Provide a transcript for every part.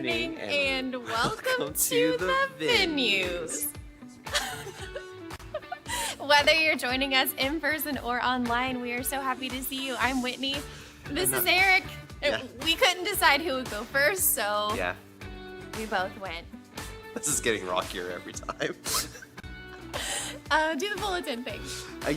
evening, and welcome to the venues. Whether you're joining us in person or online, we are so happy to see you. I'm Whitney. This is Eric. Yeah. We couldn't decide who would go first, so Yeah, we both went. this is getting rockier every time. Do the bulletin thing.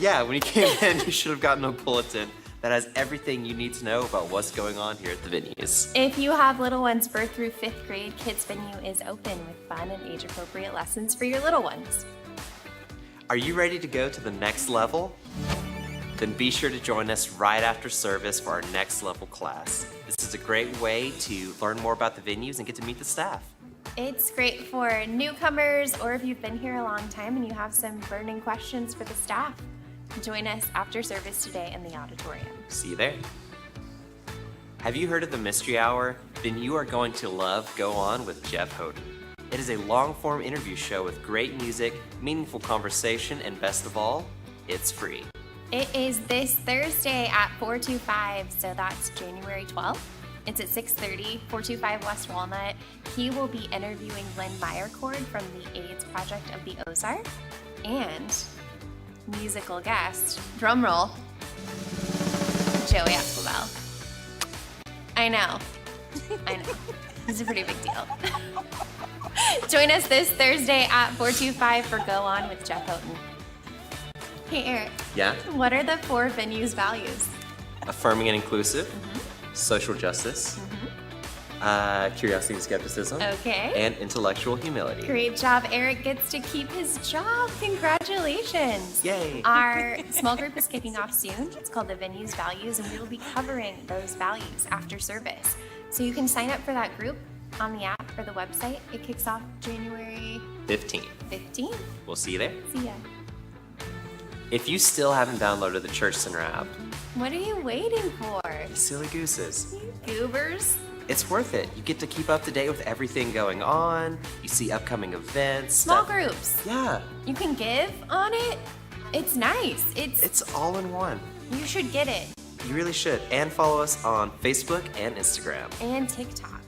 Yeah, when you came in, you should have gotten a bulletin that has everything you need to know about what's going on here at the venues. If you have little ones birth through 5th grade, Kids Venue is open with fun and age-appropriate lessons for your little ones. Are you ready to go to the next level? Then be sure to join us right after service for our next level class. This is a great way to learn more about the venues and get to meet the staff. It's great for newcomers, or if you've been here a long time and you have some burning questions for the staff. Join us after service today in the auditorium. See you there. Have you heard of the Mystery Hour? Then you are going to love Go On with Jeff Houghton. It is a long-form interview show with great music, meaningful conversation, and best of all, it's free. It is this Thursday at 425, so that's January 12th. It's at 6:30, 425 West Walnut. He will be interviewing Lynn Meyercord from the AIDS Project of the Ozark, and musical guest, drum roll, Joey Escobar. I know. It's a pretty big deal. Join us this Thursday at 425 for Go On with Jeff Houghton. Hey Eric, Yeah? what are the 4 venues' values? Affirming and inclusive, social justice, curiosity and skepticism, Okay. and intellectual humility. Great job. Eric gets to keep his job. Congratulations. Yay. Our small group is kicking off soon. It's called the Venues Values, and we will be covering those values after service. So you can sign up for that group on the app or the website. It kicks off January 15. 15th. We'll see you there. See ya. If you still haven't downloaded the Church Center app, What are you waiting for? silly gooses, You goobers. it's worth it. You get to keep up to date with everything going on. You see upcoming events. Small stuff- groups. Yeah, You can give on it. It's nice. it's all in one. You should get it. You really should. And follow us on Facebook and Instagram. And TikTok.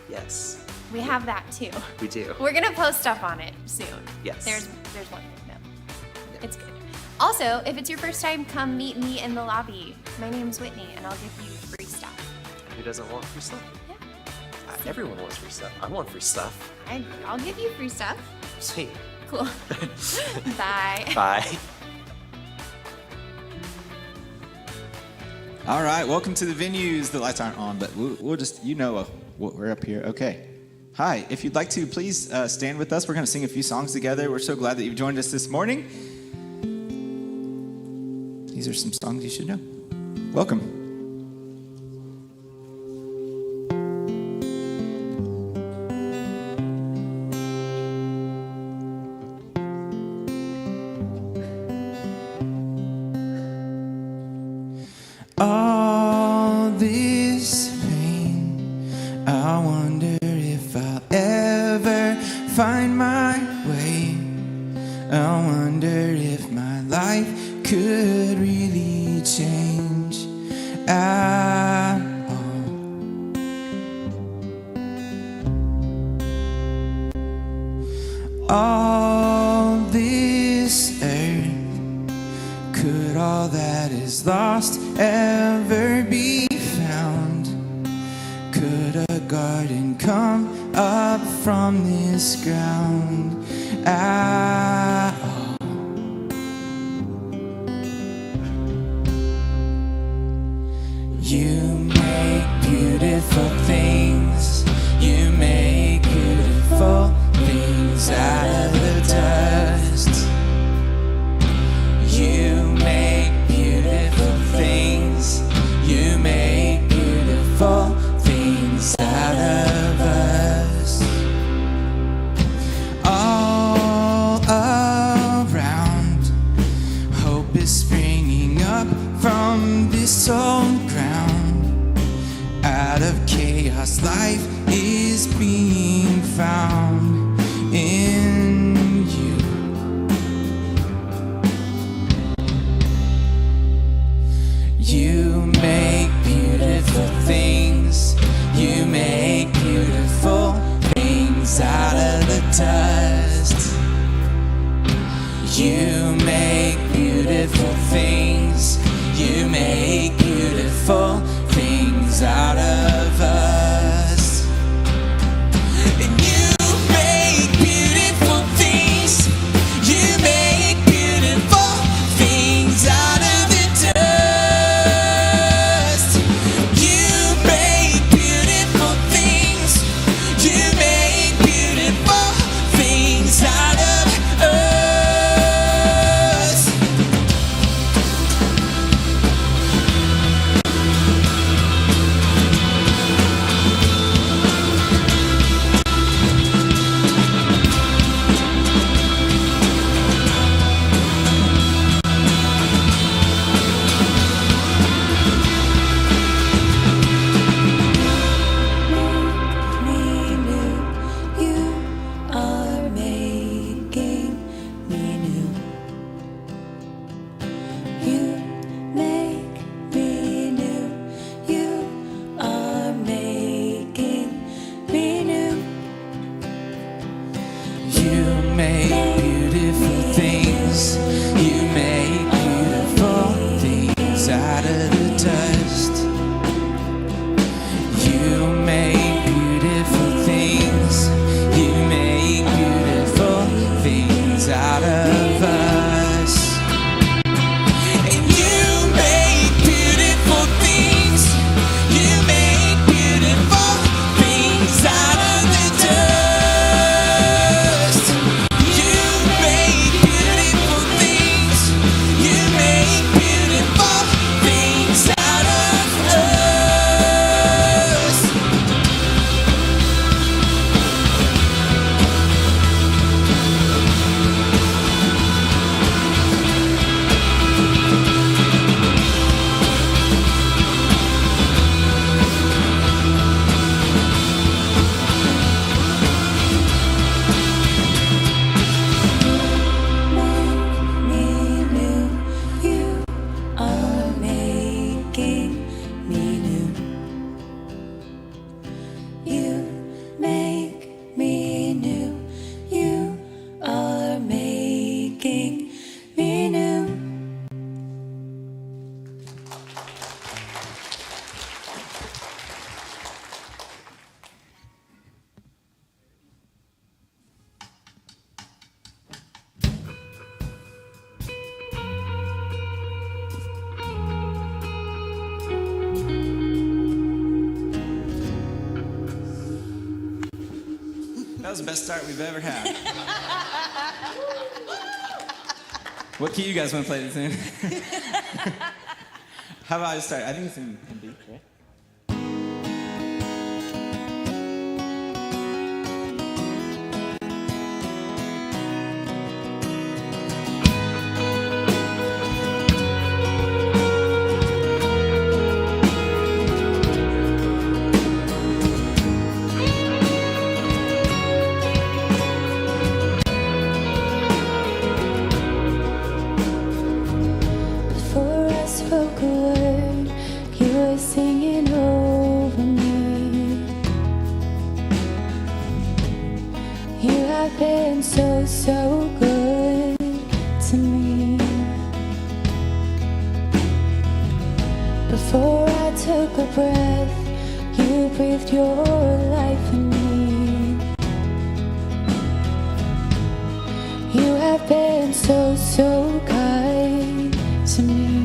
Yes, We have that too. we do. We're gonna post stuff on it soon. Yes. There's one thing though. It's good. Also, if it's your first time, come meet me in the lobby. My name's Whitney, and I'll give you free stuff. Who doesn't want free stuff? Yeah. Everyone wants free stuff. I want free stuff. I'll give you free stuff. Sweet. Cool. Bye. Bye. All right, welcome to the venues. The lights aren't on, but we'll just, we're up here. Okay. Hi, if you'd like to, please stand with us. We're going to sing a few songs together. We're so glad that you've joined us this morning. These are some songs you should know. Welcome. All this pain, I wonder if I'll ever find my way. I wonder if my life could really change at all. All this earth, could all that is lost ever be found? Could a garden come up from this ground at all? You make beautiful things. You make beautiful things out of the dust. You make beautiful things. You make beautiful things out of us. All around, hope is springing up from this old ground. Out of chaos, life is being found in you. You make beautiful things. You make beautiful That was the best start we've ever had. What key you guys want to play this in? How about I start? I think it's in B, right? Spoke a word, you were singing over me. You have been so, so good to me. Before I took a breath, you breathed your life in me. You have been so, so kind to me.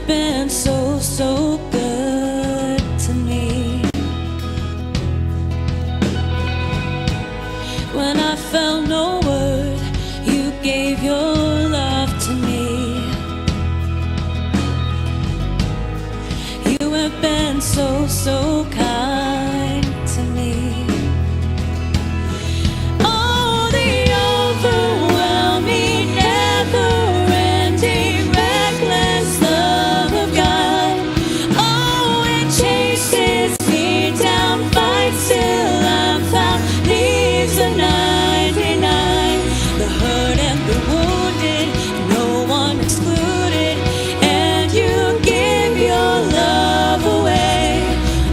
Been so, so good to me. When I felt no word, you gave your love to me. You have been so, so kind to me. Oh, the overwhelming, never-ending, reckless love of God. Oh, it chases me down, fights till I'm found, leaves the 99, the hurt and the wounded, no one excluded, and you give your love away.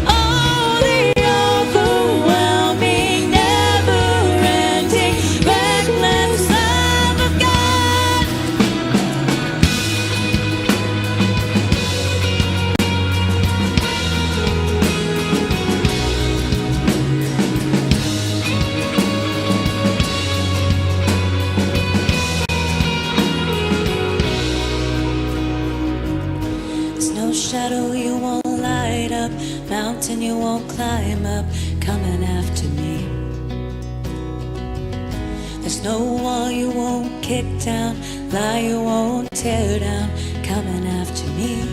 Oh, the overwhelming, never-ending, reckless love of God. There's no shadow you won't light up, mountain you won't climb up, coming after me. There's no wall you won't kick down, lie you won't tear down, coming after me.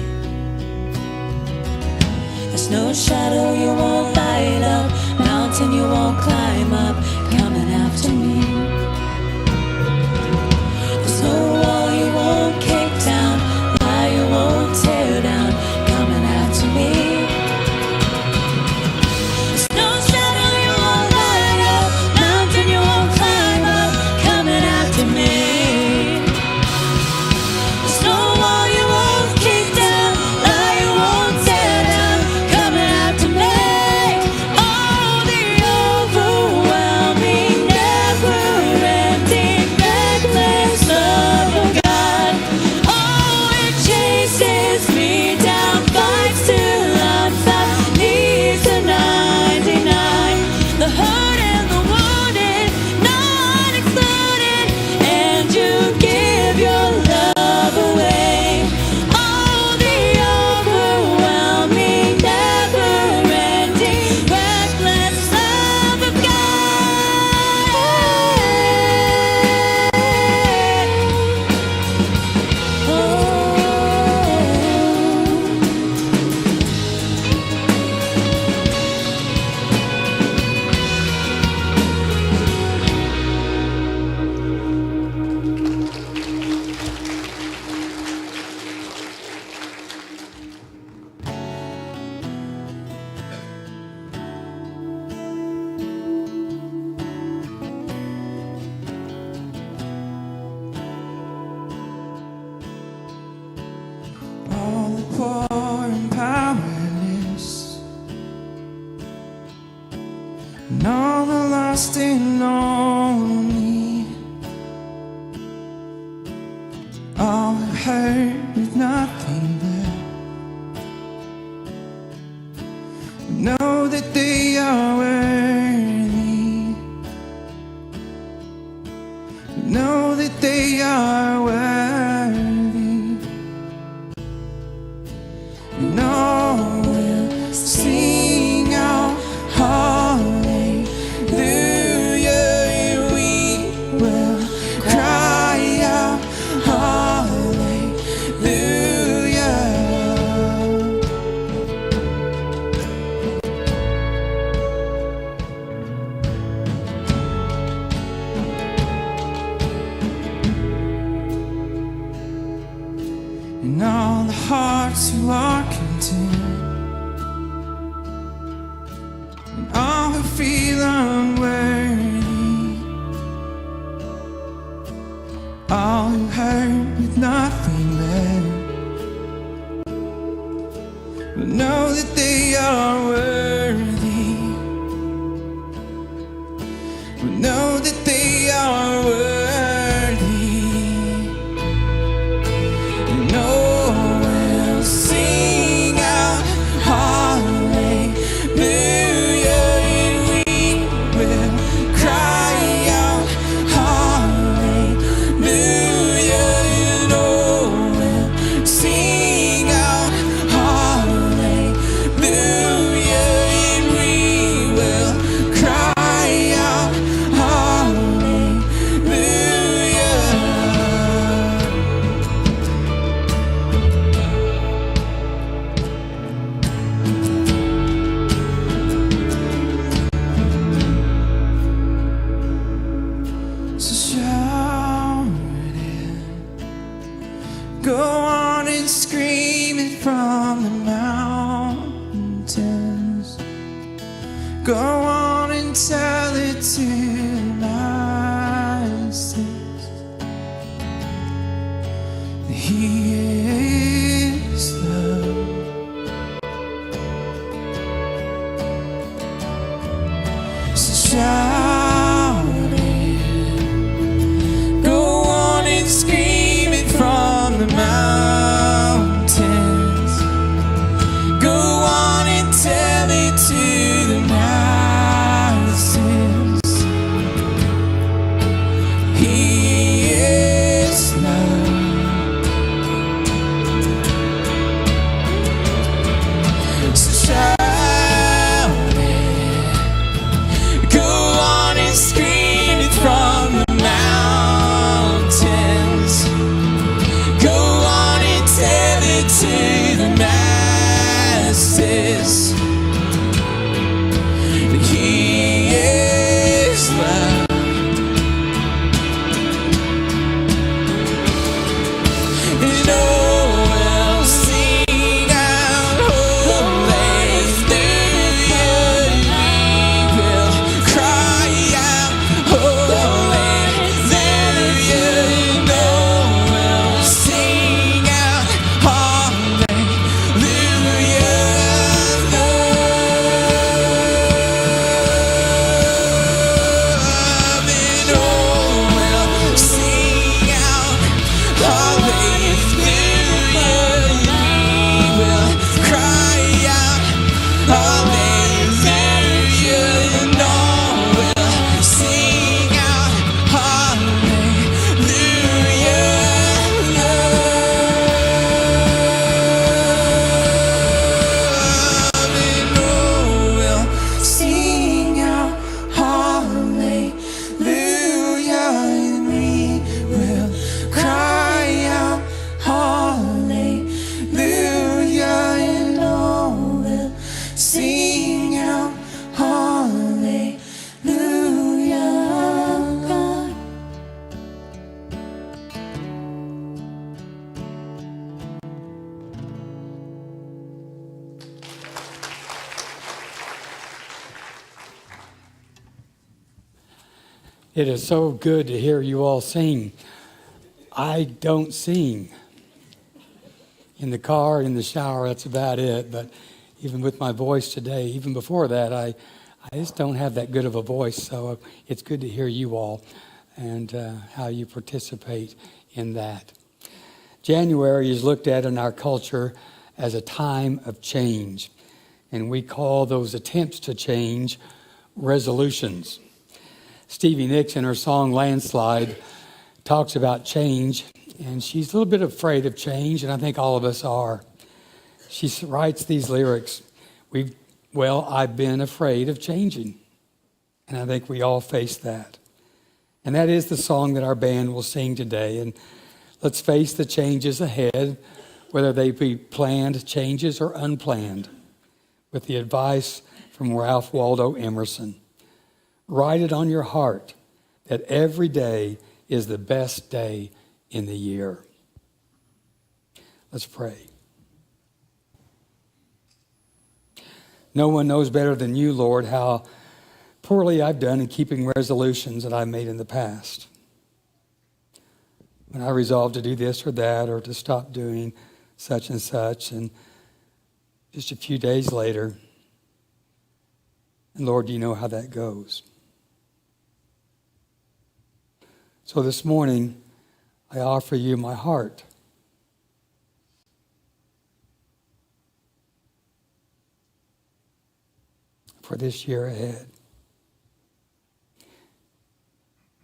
There's no shadow you won't light up, mountain you won't climb up, coming after me. There's no wall you won't kick down, lie you won't tear down, coming after me. There's no shadow you won't light up, mountain you won't climb up, coming after me. There's no wall you won't kick down, lie you won't tear down, coming after me. Oh, the overwhelming, never lost and lonely, all hurt with nothing left. Know that they are worthy. Know that they are worthy. And all will sing out hallelujah, and we will cry out hallelujah. And all the hearts who are content, and all who feel unworthy, all who hurt with nothing left, will know that they are worthy, will know that they are worthy. And oh, we'll sing out hallelujah, and we will cry out hallelujah, and oh, we'll sing out hallelujah, and we will cry out hallelujah. So shout it, go on and scream it from the mountains. Go on and tell it to the masses that He is love. So shout it, go on and scream it from the mountains. Go on and tell it to the masses. He is love. So shout it, go on and scream it from the mountains. Go on and tell it to the masses that He is love. And oh, we'll sing out hallelujah, we will cry out hallelujah, and oh, we'll sing out hallelujah. And oh, we'll sing out hallelujah, we will cry out hallelujah, and all will sing out hallelujah. And all will sing out hallelujah, and we will cry out hallelujah, and all will sing out hallelujah, God. It is so good to hear you all sing. I don't sing. In the car, in the shower, that's about it. But even with my voice today, even before that, I just don't have that good of a voice, so it's good to hear you all and how you participate in that. January is looked at in our culture as a time of change, and we call those attempts to change resolutions. Stevie Nicks, in her song Landslide, talks about change, and she's a little bit afraid of change, and I think all of us are. She writes these lyrics, I've been afraid of changing, and I think we all face that. And that is the song that our band will sing today, and let's face the changes ahead, whether they be planned changes or unplanned, with the advice from Ralph Waldo Emerson. Write it on your heart that every day is the best day in the year. Let's pray. No one knows better than you, Lord, how poorly I've done in keeping resolutions that I've made in the past. When I resolved to do this or that, or to stop doing such and such, and just a few days later, and Lord, you know how that goes. So this morning, I offer you my heart. For this year ahead.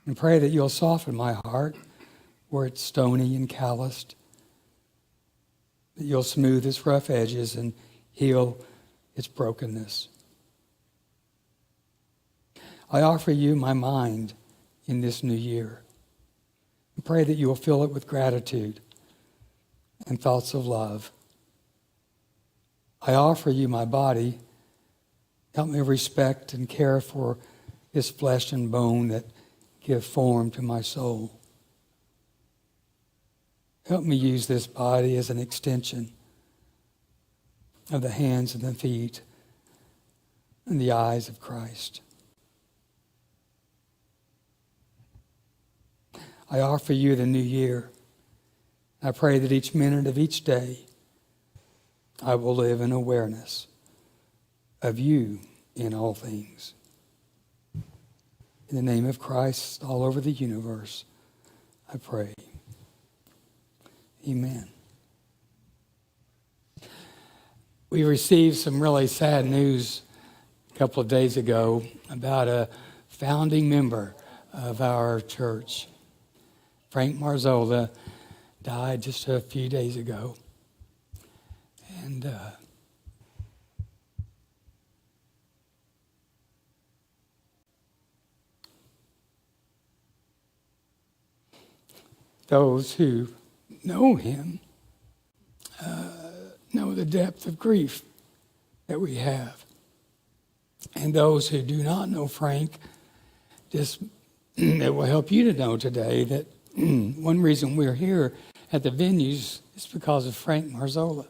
And pray that you'll soften my heart where it's stony and calloused, that you'll smooth its rough edges and heal its brokenness. I offer you my mind in this new year. And pray that you will fill it with gratitude and thoughts of love. I offer you my body. Help me respect and care for this flesh and bone that give form to my soul. Help me use this body as an extension of the hands and the feet and the eyes of Christ. I offer you the new year. I pray that each minute of each day I will live in awareness of you in all things. In the name of Christ, all over the universe, I pray. Amen. We received some really sad news a couple of days ago about a founding member of our church. Frank Marzola died just a few days ago. And those who know him know the depth of grief that we have. And those who do not know Frank, it will help you to know today that one reason we're here at the venues is because of Frank Marzola.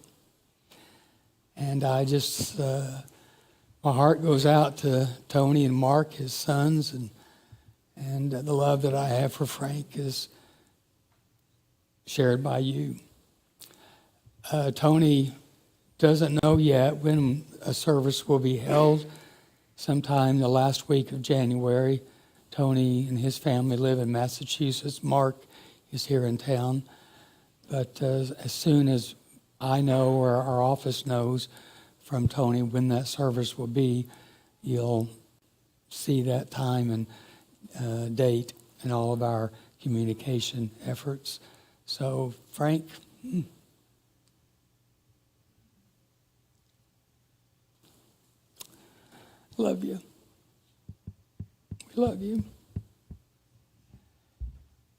And I just, my heart goes out to Tony and Mark, his sons, and the love that I have for Frank is shared by you. Tony doesn't know yet when a service will be held. Sometime the last week of January. Tony and his family live in Massachusetts. Mark is here in town. But as soon as I know or our office knows from Tony when that service will be, you'll see that time and date in all of our communication efforts. So, Frank, love you. We love you.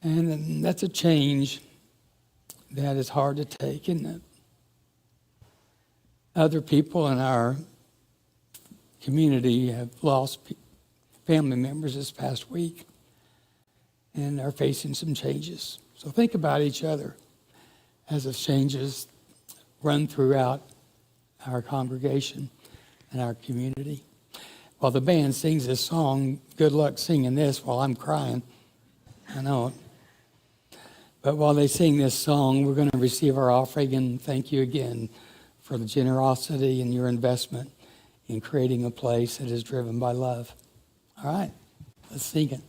And that's a change that is hard to take, isn't it? Other people in our community have lost family members this past week and are facing some changes. So think about each other as the changes run throughout our congregation and our community. While the band sings this song, good luck singing this while I'm crying. I know it. But while they sing this song, we're going to receive our offering, and thank you again for the generosity and your investment in creating a place that is driven by love. All right, let's sing it.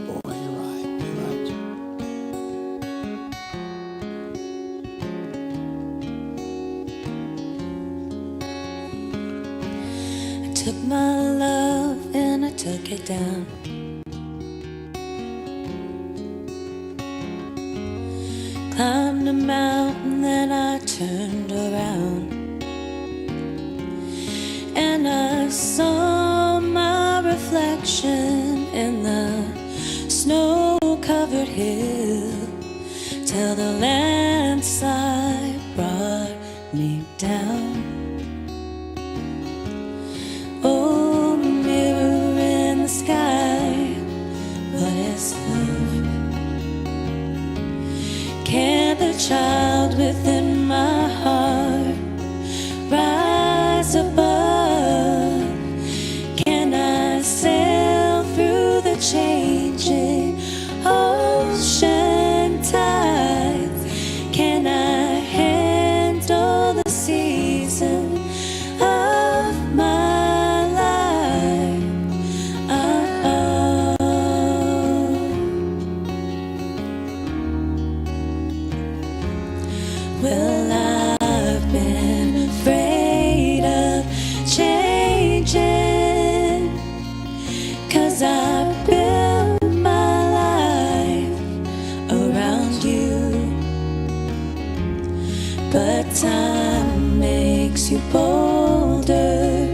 Boy, you're right. You're right. I took my love and I took it down. Climbed a mountain, then I turned around, and I saw my reflection in the snow-covered hill, till the landslide brought me down. Oh, mirror in the sky, what is love? Can the child within my heart rise above? Can I sail through the changing ocean tides? Can I handle the season of my life? Well, I've been afraid of changing, 'cause I built my life around you. But time makes you bolder.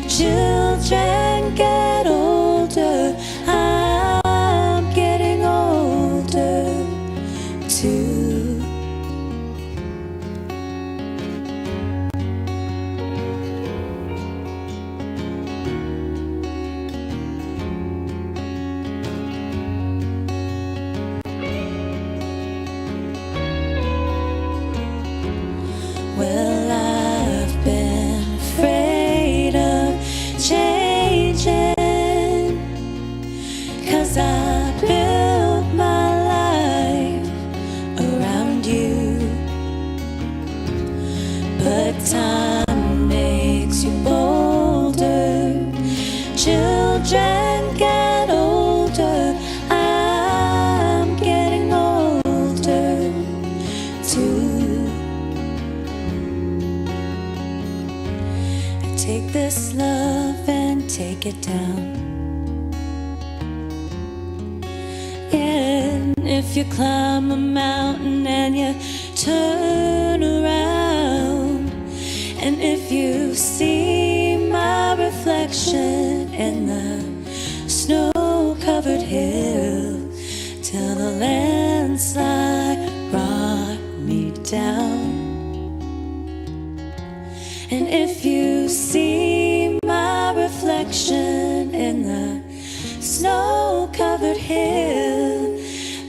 Children get older. I'm getting older too. Well, I've been afraid of changing, 'cause I built my life around you. But time makes you bolder. Children get older. I'm getting older too. Take this love and take it down. And if you climb a mountain and you turn around, and if you see my reflection in the snow-covered hill, till the landslide brought me down. And if you see my reflection in the snow-covered hill,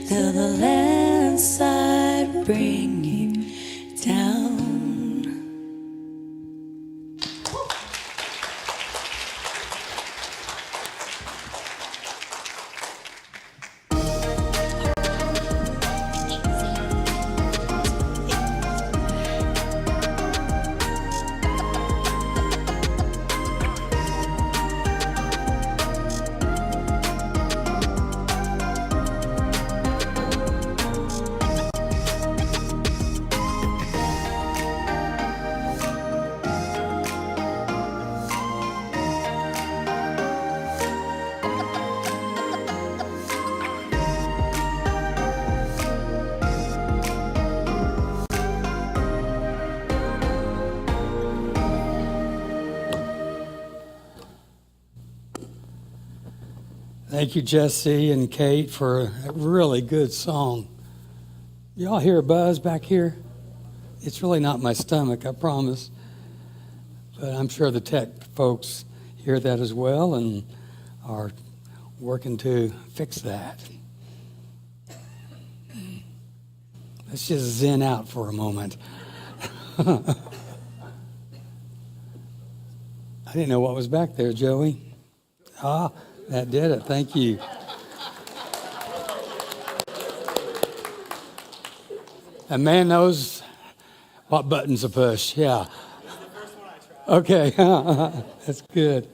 till the landslide bring you down. Thank you, Jesse and Kate, for a really good song. Y'all hear a buzz back here? It's really not my stomach, I promise. But I'm sure the tech folks hear that as well and are working to fix that. Let's just zen out for a moment. I didn't know what was back there, Joey. Ah, that did it. Thank you. A man knows what buttons to push. Yeah. Okay. That's good.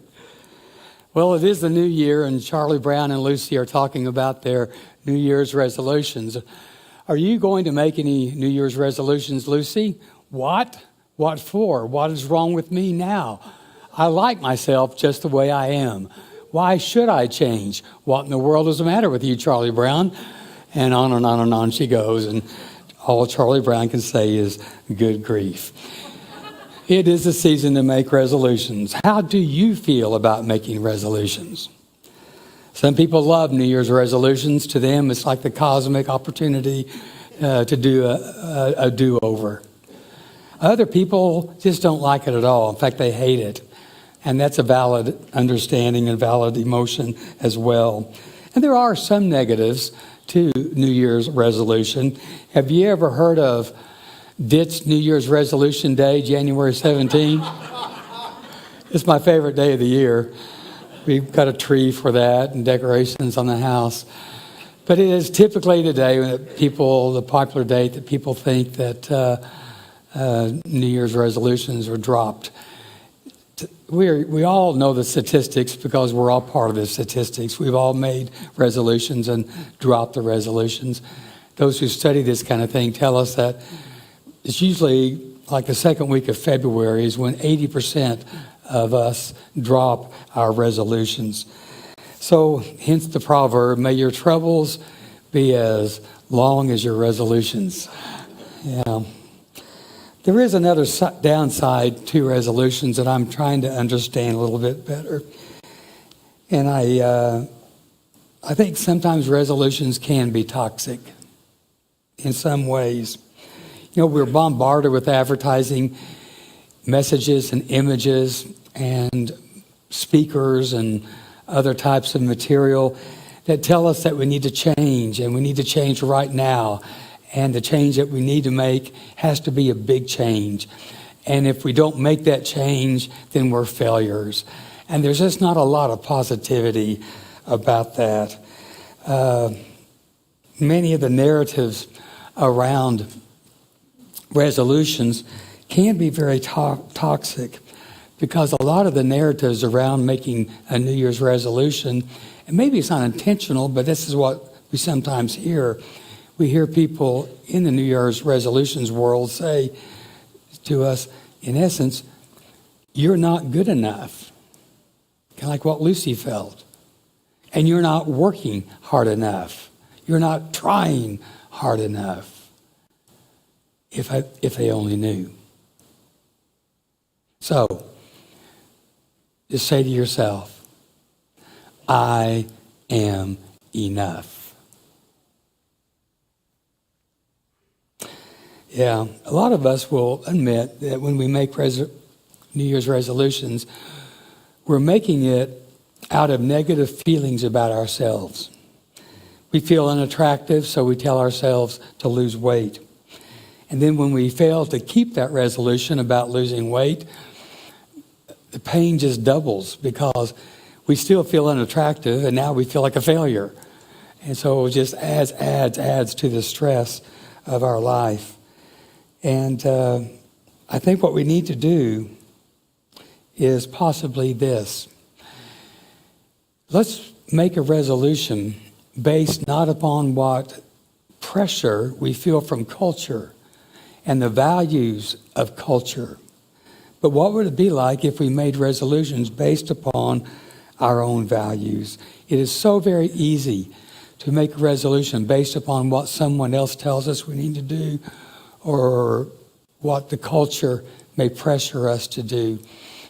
Well, it is the new year, and Charlie Brown and Lucy are talking about their New Year's resolutions. Are you going to make any New Year's resolutions, Lucy? What? What for? What is wrong with me now? I like myself just the way I am. Why should I change? What in the world is the matter with you, Charlie Brown? And on and on and on she goes, and all Charlie Brown can say is, good grief. It is the season to make resolutions. How do you feel about making resolutions? Some people love New Year's resolutions. To them, it's like the cosmic opportunity to do a do-over. Other people just don't like it at all. In fact, they hate it. And that's a valid understanding and valid emotion as well. And there are some negatives to New Year's resolution. Have you ever heard of Ditch New Year's Resolution Day, January 17? It's my favorite day of the year. We've got a tree for that and decorations on the house. But it is typically the day when the popular date that people think that New Year's resolutions are dropped. We all know the statistics because we're all part of the statistics. We've all made resolutions and dropped the resolutions. Those who study this kind of thing tell us that it's usually like the second week of February is when 80% of us drop our resolutions. So hence the proverb, may your troubles be as long as your resolutions. Yeah. There is another downside to resolutions that I'm trying to understand a little bit better. And I think sometimes resolutions can be toxic in some ways. You know, we're bombarded with advertising messages and images and speakers and other types of material that tell us that we need to change and we need to change right now. And the change that we need to make has to be a big change. And if we don't make that change, then we're failures. And there's just not a lot of positivity about that. Many of the narratives around resolutions can be very toxic because a lot of the narratives around making a New Year's resolution, and maybe it's not intentional, but this is what we sometimes hear. We hear people in the New Year's resolutions world say to us, in essence, you're not good enough. Kind of like what Lucy felt. And you're not working hard enough. You're not trying hard enough. If they only knew. So, just say to yourself, I am enough. Yeah, a lot of us will admit that when we make New Year's resolutions, we're making it out of negative feelings about ourselves. We feel unattractive, so we tell ourselves to lose weight. And then when we fail to keep that resolution about losing weight, the pain just doubles because we still feel unattractive and now we feel like a failure. And so it just adds to the stress of our life. And I think what we need to do is possibly this. Let's make a resolution based not upon what pressure we feel from culture and the values of culture. But what would it be like if we made resolutions based upon our own values? It is so very easy to make a resolution based upon what someone else tells us we need to do or what the culture may pressure us to do.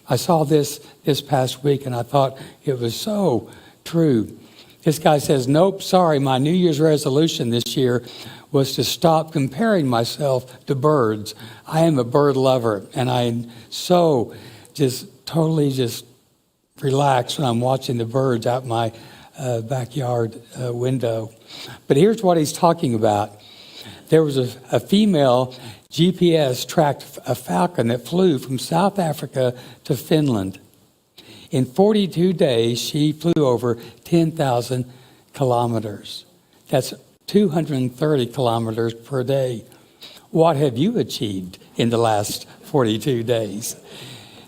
I saw this past week and I thought it was so true. This guy says, nope, sorry, my New Year's resolution this year was to stop comparing myself to birds. I am a bird lover, and I'm so totally relaxed when I'm watching the birds out my backyard window. But here's what he's talking about. There was a female GPS tracked a falcon that flew from South Africa to Finland. In 42 days, she flew over 10,000 kilometers. That's 230 kilometers per day. What have you achieved in the last 42 days?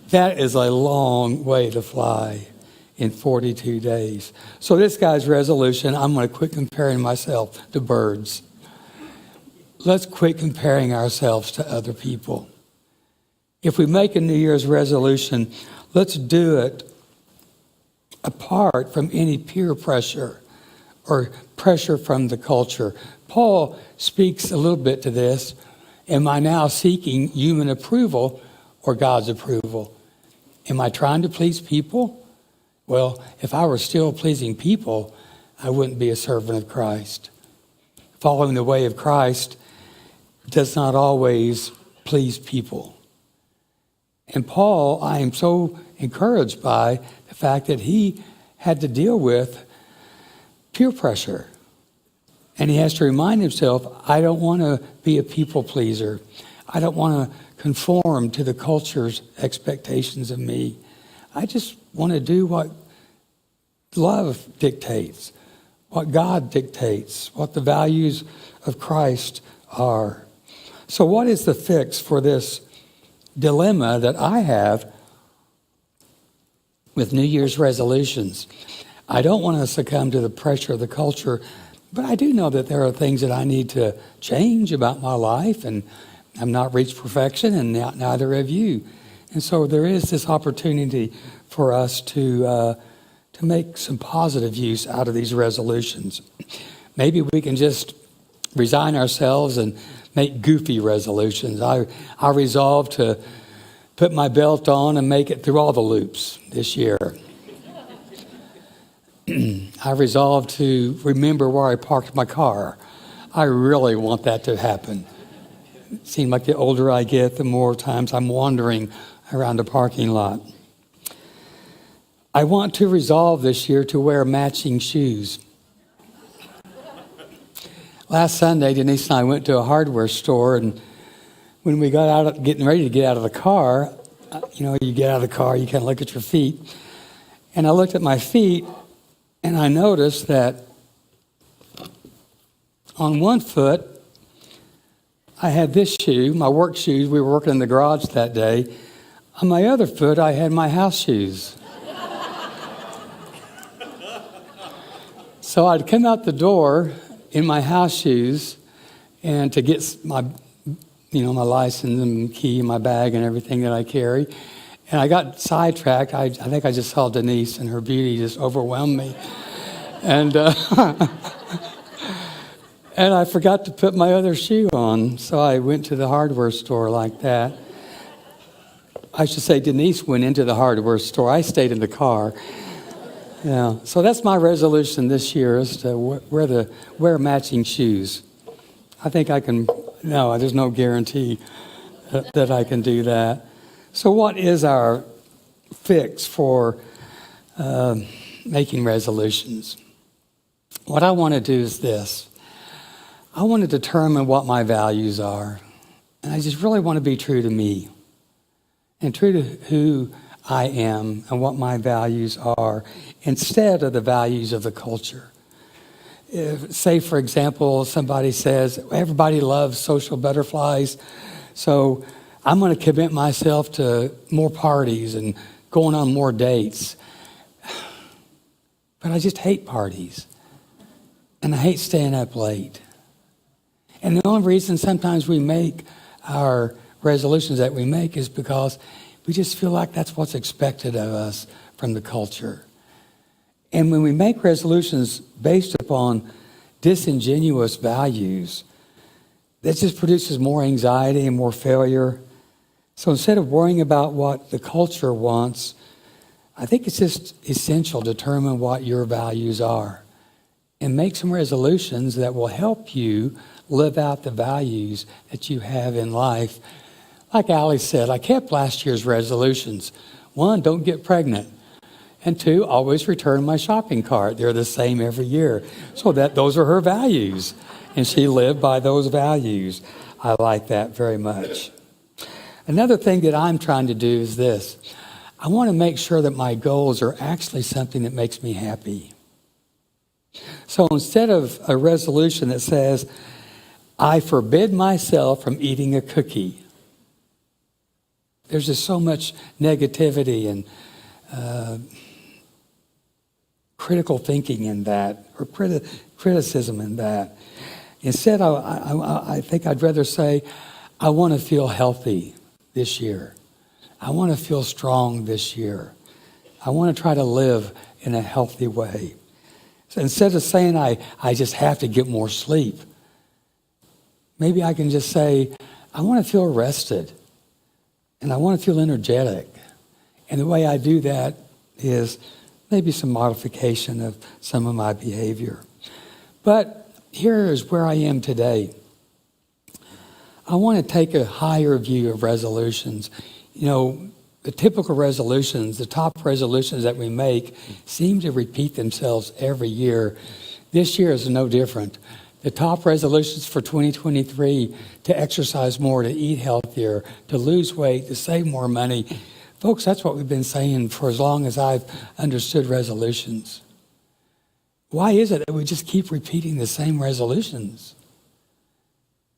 That is a long way to fly in 42 days. So this guy's resolution, I'm going to quit comparing myself to birds. Let's quit comparing ourselves to other people. If we make a New Year's resolution, let's do it apart from any peer pressure or pressure from the culture. Paul speaks a little bit to this. Am I now seeking human approval or God's approval? Am I trying to please people? Well, if I were still pleasing people, I wouldn't be a servant of Christ. Following the way of Christ does not always please people. And Paul, I am so encouraged by the fact that he had to deal with peer pressure. And he has to remind himself, I don't want to be a people pleaser. I don't want to conform to the culture's expectations of me. I just want to do what love dictates, what God dictates, what the values of Christ are. So what is the fix for this dilemma that I have with New Year's resolutions? I don't want to succumb to the pressure of the culture, but I do know that there are things that I need to change about my life, and I've not reached perfection, and neither have you. And so there is this opportunity for us to make some positive use out of these resolutions. Maybe we can just resign ourselves and make goofy resolutions. I resolve to put my belt on and make it through all the loops this year. I resolve to remember where I parked my car. I really want that to happen. It seems like the older I get, the more times I'm wandering around a parking lot. I want to resolve this year to wear matching shoes. Last Sunday, Denise and I went to a hardware store, and when we got out, getting ready to get out of the car, you get out of the car, you kind of look at your feet. And I looked at my feet, and I noticed that on one foot, I had this shoe, my work shoes. We were working in the garage that day. On my other foot, I had my house shoes. So I'd come out the door in my house shoes and to get my license and key in my bag and everything that I carry. And I got sidetracked. I think I just saw Denise, and her beauty just overwhelmed me. And and I forgot to put my other shoe on, so I went to the hardware store like that. I should say Denise went into the hardware store. I stayed in the car. Yeah, so that's my resolution this year, is to wear matching shoes. I think I can. No, there's no guarantee that I can do that. So what is our fix for making resolutions? What I want to do is this. I want to determine what my values are. And I just really want to be true to me and true to who I am and what my values are, instead of the values of the culture. Say, for example, somebody says, everybody loves social butterflies, so I'm going to commit myself to more parties and going on more dates. But I just hate parties. And I hate staying up late. And the only reason sometimes we make our resolutions that we make is because we just feel like that's what's expected of us from the culture. And when we make resolutions based upon disingenuous values, that just produces more anxiety and more failure. So instead of worrying about what the culture wants, I think it's just essential to determine what your values are and make some resolutions that will help you live out the values that you have in life. Like Allie said, I kept last year's resolutions. 1, don't get pregnant. And 2, always return my shopping cart. They're the same every year. So those are her values. And she lived by those values. I like that very much. Another thing that I'm trying to do is this. I want to make sure that my goals are actually something that makes me happy. So instead of a resolution that says, I forbid myself from eating a cookie. There's just so much negativity and critical thinking in that, or criticism in that. Instead, I think I'd rather say, I want to feel healthy this year. I want to feel strong this year. I want to try to live in a healthy way. So instead of saying I just have to get more sleep, maybe I can just say, I want to feel rested and I want to feel energetic. And the way I do that is maybe some modification of some of my behavior. But here is where I am today. I want to take a higher view of resolutions. You know, the typical resolutions, the top resolutions that we make seem to repeat themselves every year. This year is no different. The top resolutions for 2023, to exercise more, to eat healthier, to lose weight, to save more money. Folks, that's what we've been saying for as long as I've understood resolutions. Why is it that we just keep repeating the same resolutions?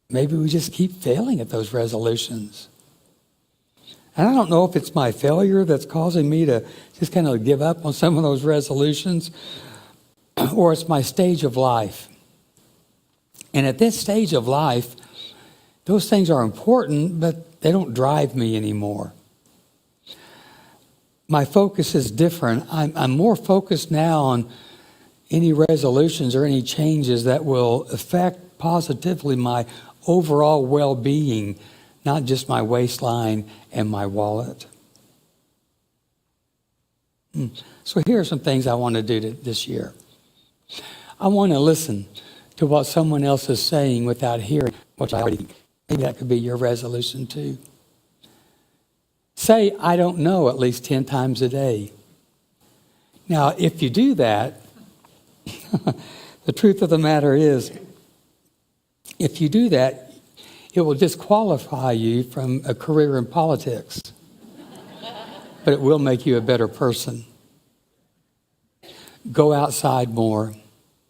Maybe we just keep failing at those resolutions. And I don't know if it's my failure that's causing me to just kind of give up on some of those resolutions, or it's my stage of life. And at this stage of life, those things are important, but they don't drive me anymore. My focus is different. I'm more focused now on any resolutions or any changes that will affect positively my overall well-being, not just my waistline and my wallet. So here are some things I want to do this year. I want to listen to what someone else is saying without hearing what I already think. Maybe that could be your resolution too. Say, I don't know, at least 10 times a day. Now, if you do that, the truth of the matter is, if you do that, it will disqualify you from a career in politics. But it will make you a better person. Go outside more,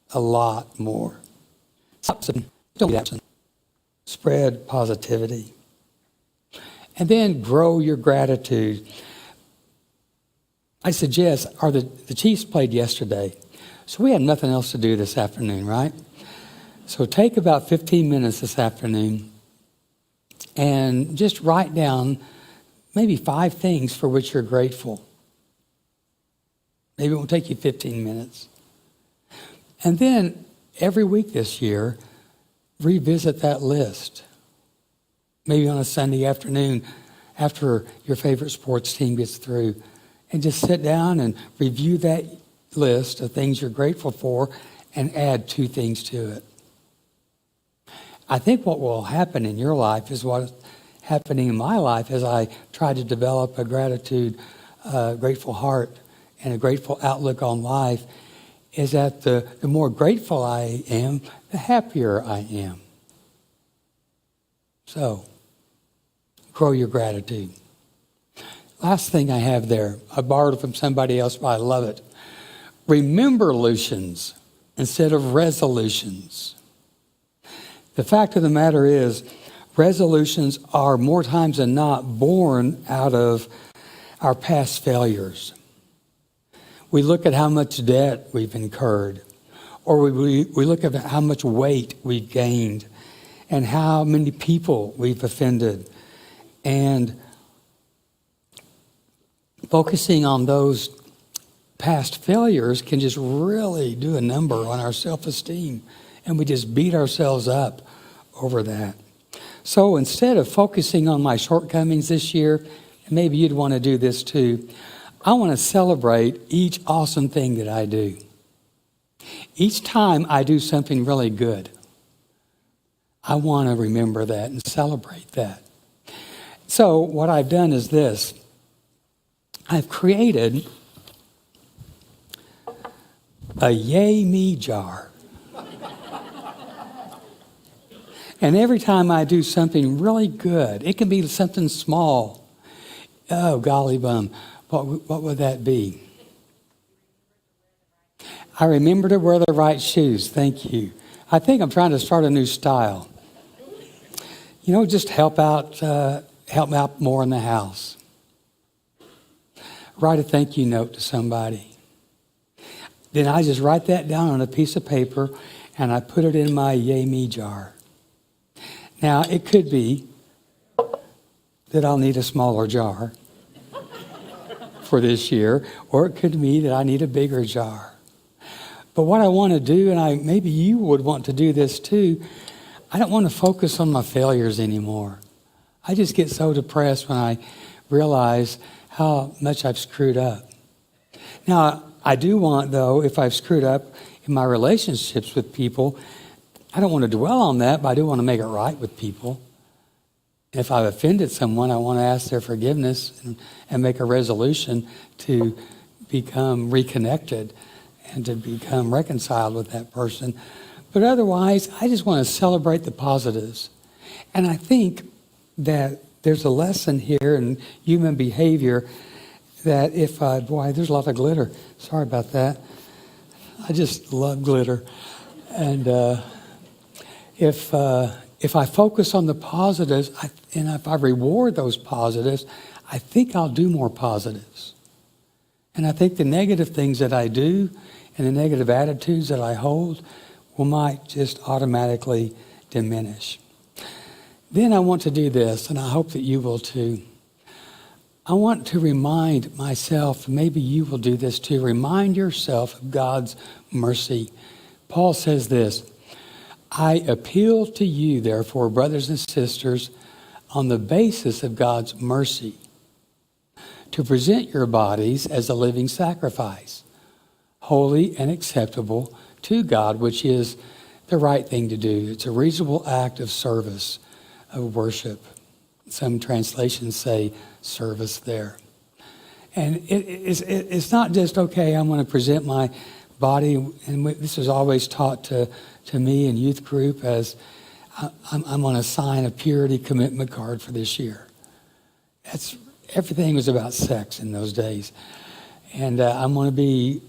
a lot more. Don't be absent. Spread positivity. And then grow your gratitude. I suggest, the Chiefs played yesterday, so we had nothing else to do this afternoon, right? So take about 15 minutes this afternoon and just write down maybe 5 things for which you're grateful. Maybe it won't take you 15 minutes. And then every week this year, revisit that list. Maybe on a Sunday afternoon after your favorite sports team gets through, and just sit down and review that list of things you're grateful for and add 2 things to it. I think what will happen in your life is what's happening in my life as I try to develop a grateful heart and a grateful outlook on life, is that the more grateful I am, the happier I am. So, grow your gratitude. Last thing I have there, I borrowed it from somebody else, but I love it. Remember-lutions instead of resolutions. The fact of the matter is, resolutions are more times than not born out of our past failures. We look at how much debt we've incurred, or we look at how much weight we've gained, and how many people we've offended. And focusing on those past failures can just really do a number on our self-esteem. And we just beat ourselves up over that. So instead of focusing on my shortcomings this year, and maybe you'd want to do this too, I want to celebrate each awesome thing that I do. Each time I do something really good, I want to remember that and celebrate that. So what I've done is this. I've created a yay me jar. And every time I do something really good, it can be something small. Oh, golly bum, what would that be? I remember to wear the right shoes. Thank you. I think I'm trying to start a new style. just help me out more in the house. Write a thank you note to somebody. Then I just write that down on a piece of paper and I put it in my Yay Me jar. Now, it could be that I'll need a smaller jar for this year, or it could be that I need a bigger jar. But what I want to do, and maybe you would want to do this too, I don't want to focus on my failures anymore. I just get so depressed when I realize how much I've screwed up. Now, I do want, though, if I've screwed up in my relationships with people, I don't want to dwell on that, but I do want to make it right with people. If I've offended someone, I want to ask their forgiveness and make a resolution to become reconnected and to become reconciled with that person. But otherwise, I just want to celebrate the positives. And I think that there's a lesson here in human behavior that there's a lot of glitter. Sorry about that. I just love glitter. And if I focus on the positives, and if I reward those positives, I think I'll do more positives. And I think the negative things that I do and the negative attitudes that I hold might just automatically diminish. Then I want to do this, and I hope that you will too. I want to remind myself, maybe you will do this too, remind yourself of God's mercy. Paul says this, I appeal to you, therefore, brothers and sisters, on the basis of God's mercy, to present your bodies as a living sacrifice, holy and acceptable to God, which is the right thing to do. It's a reasonable act of service, of worship. Some translations say service there. And it's not just, okay, I'm going to present my body, and this was always taught to me in youth group as I'm going to sign a purity commitment card for this year. Everything was about sex in those days. And I'm going to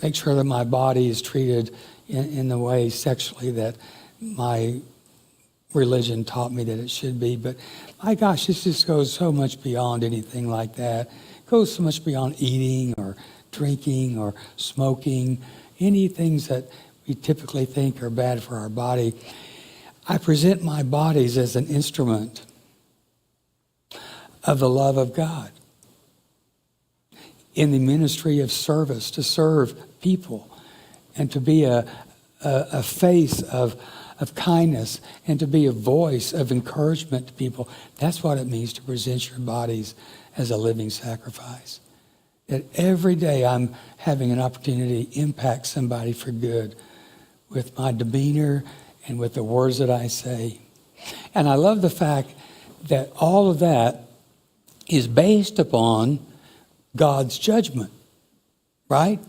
make sure that my body is treated in the way sexually that my religion taught me that it should be. But my gosh, this just goes so much beyond anything like that. It goes so much beyond eating or drinking or smoking, any things that we typically think are bad for our body. I present my bodies as an instrument of the love of God in the ministry of service, to serve people and to be a face of kindness and to be a voice of encouragement to people. That's what it means to present your bodies as a living sacrifice. That every day I'm having an opportunity to impact somebody for good with my demeanor and with the words that I say. And I love the fact that all of that is based upon God's judgment, right?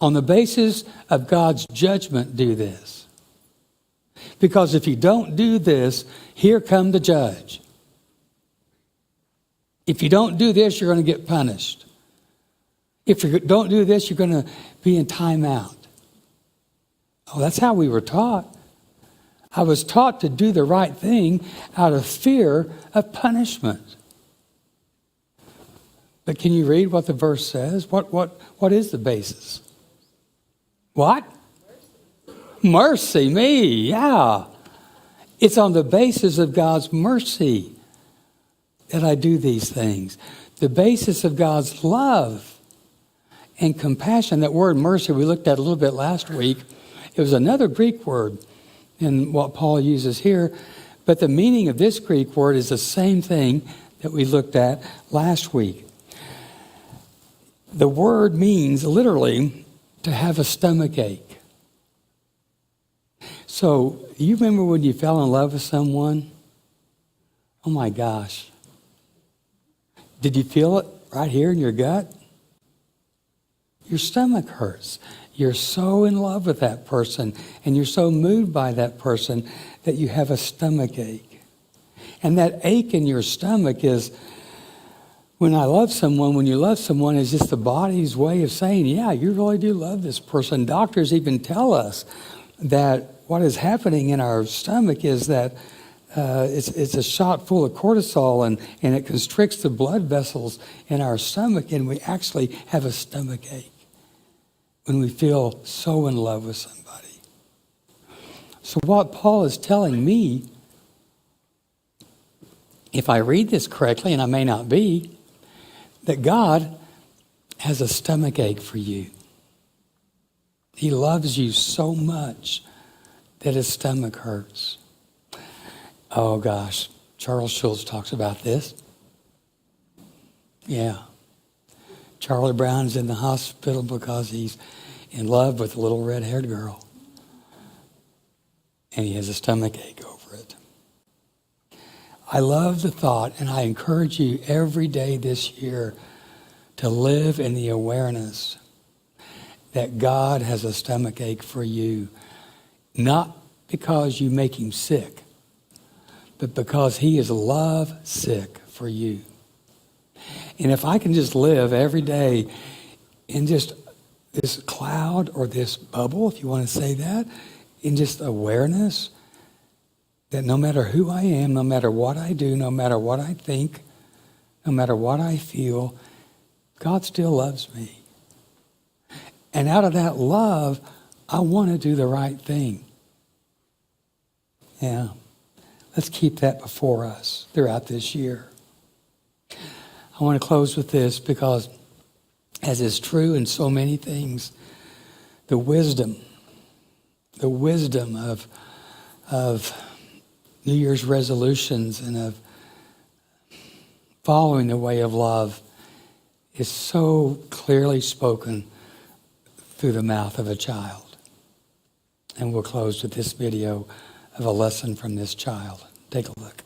On the basis of God's judgment, do this. Because if you don't do this, here come the judge. If you don't do this, you're going to get punished. If you don't do this, you're going to be in timeout. Oh, that's how we were taught. I was taught to do the right thing out of fear of punishment. But can you read what the verse says? What is the basis? What? Mercy, me, yeah. It's on the basis of God's mercy that I do these things. The basis of God's love and compassion. That word mercy we looked at a little bit last week. It was another Greek word in what Paul uses here. But the meaning of this Greek word is the same thing that we looked at last week. The word means literally to have a stomach ache. So, you remember when you fell in love with someone? Oh my gosh. Did you feel it right here in your gut? Your stomach hurts. You're so in love with that person and you're so moved by that person that you have a stomach ache. And that ache in your stomach is when you love someone, is just the body's way of saying, yeah, you really do love this person. Doctors even tell us that what is happening in our stomach is that it's a shot full of cortisol, and it constricts the blood vessels in our stomach, and we actually have a stomach ache when we feel so in love with somebody. So what Paul is telling me, if I read this correctly, and I may not be, that God has a stomach ache for you. He loves you so much that his stomach hurts. Oh gosh, Charles Schulz talks about this. Yeah. Charlie Brown's in the hospital because he's in love with a little red-haired girl. And he has a stomach ache over it. I love the thought, and I encourage you every day this year to live in the awareness that God has a stomach ache for you, not because you make him sick, but because he is love sick for you. And if I can just live every day in just this cloud or this bubble, if you want to say that, in just awareness that no matter who I am, no matter what I do, no matter what I think, no matter what I feel, God still loves me. And out of that love, I want to do the right thing. Yeah. Let's keep that before us throughout this year. I want to close with this because, as is true in so many things, the wisdom of New Year's resolutions and of following the way of love is so clearly spoken through the mouth of a child. And we'll close with this video of a lesson from this child. Take a look.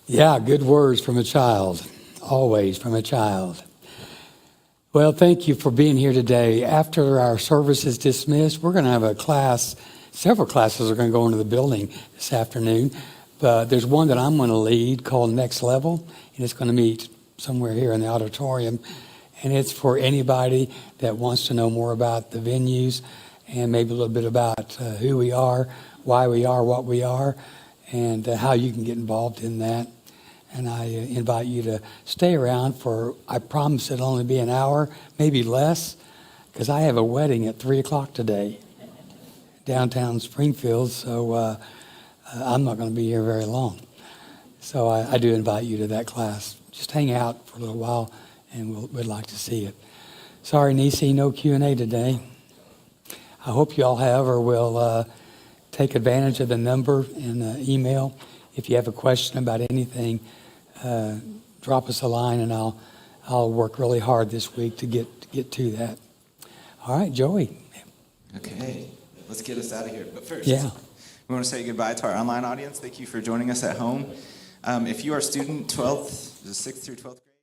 Yeah, good words from a child, always from a child. Well, thank you for being here today. After our service is dismissed, we're going to have a class. Several classes are going to go into the building this afternoon. But there's one that I'm going to lead called Next Level, and it's going to meet somewhere here in the auditorium. And it's for anybody that wants to know more about the venues and maybe a little bit about who we are, why we are what we are, and how you can get involved in that. And I invite you to stay around for, I promise it'll only be an hour, maybe less, because I have a wedding at 3 o'clock today, downtown Springfield, so I'm not going to be here very long. So I do invite you to that class. Just hang out for a little while, and we'd like to see it. Sorry, Nisi, no Q&A today. I hope you all have or will take advantage of the number in the email. If you have a question about anything, drop us a line, and I'll work really hard this week to get to that. All right, Joey. Okay, let's get us out of here. But first, Yeah. we want to say goodbye to our online audience. Thank you for joining us at home. If you are a student, 6th through 12th grade.